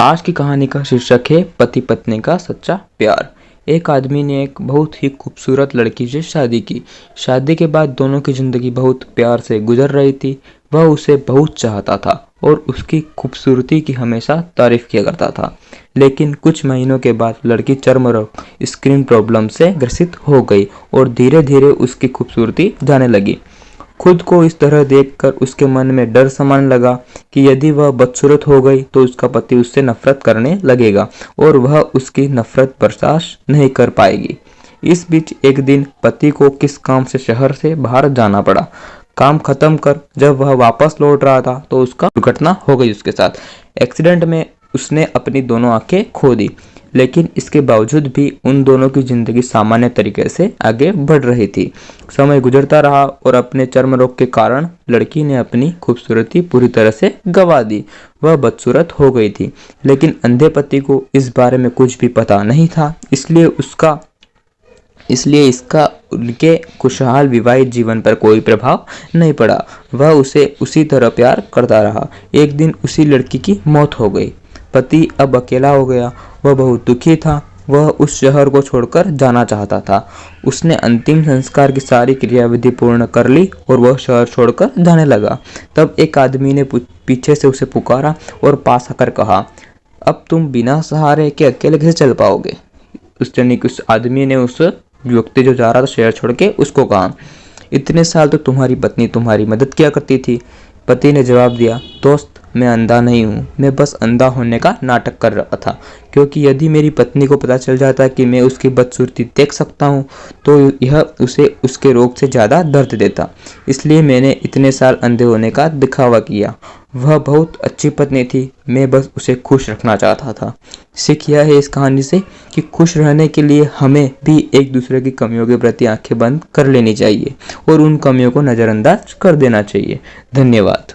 आज की कहानी का शीर्षक है पति पत्नी का सच्चा प्यार। एक आदमी ने एक बहुत ही खूबसूरत लड़की से शादी की। शादी के बाद दोनों की जिंदगी बहुत प्यार से गुजर रही थी। वह उसे बहुत चाहता था और उसकी खूबसूरती की हमेशा तारीफ किया करता था। लेकिन कुछ महीनों के बाद लड़की चर्म रोग स्किन प्रॉब्लम से ग्रसित हो गई और धीरे धीरे उसकी खूबसूरती जाने लगी। खुद को इस तरह देखकर उसके मन में डर समाने लगा कि यदि वह बदसूरत हो गई तो उसका पति उससे नफरत करने लगेगा और वह उसकी नफरत बर्दाश्त नहीं कर पाएगी। इस बीच एक दिन पति को किस काम से शहर से बाहर जाना पड़ा। काम खत्म कर जब वह वापस लौट रहा था तो उसका दुर्घटना हो गई उसके साथ। एक्सीडेंट में उसने अपनी दोनों आंखें खो दी। लेकिन इसके बावजूद भी उन दोनों की जिंदगी सामान्य तरीके से आगे बढ़ रही थी। समय गुजरता रहा और अपने चर्म रोग के कारण लड़की ने अपनी खूबसूरती पूरी तरह से गंवा दी। वह बदसूरत हो गई थी, लेकिन अंधे पति को इस बारे में कुछ भी पता नहीं था। इसलिए इसका उनके खुशहाल विवाहित जीवन पर कोई प्रभाव नहीं पड़ा। वह उसे उसी तरह प्यार करता रहा। एक दिन उसी लड़की की मौत हो गई। पति अब अकेला हो गया। वह बहुत दुखी था। वह उस शहर को छोड़कर जाना चाहता था। उसने अंतिम संस्कार की सारी क्रियाविधि पूर्ण कर ली और वह शहर छोड़कर जाने लगा। तब एक आदमी ने पीछे से उसे पुकारा और पास आकर कहा, अब तुम बिना सहारे के अकेले कैसे चल पाओगे। उस आदमी ने उस व्यक्ति जो जा रहा था शहर छोड़ के उसको कहा, इतने साल तो तुम्हारी पत्नी तुम्हारी मदद किया करती थी। पति ने जवाब दिया, दोस्त मैं अंधा नहीं हूँ, मैं बस अंधा होने का नाटक कर रहा था, क्योंकि यदि मेरी पत्नी को पता चल जाता कि मैं उसकी बदसूरती देख सकता हूँ तो यह उसे उसके रोग से ज़्यादा दर्द देता। इसलिए मैंने इतने साल अंधे होने का दिखावा किया। वह बहुत अच्छी पत्नी थी, मैं बस उसे खुश रखना चाहता था। सीख यह है इस कहानी से कि खुश रहने के लिए हमें भी एक दूसरे की कमियों के प्रति आंखें बंद कर लेनी चाहिए और उन कमियों को नज़रअंदाज कर देना चाहिए। धन्यवाद।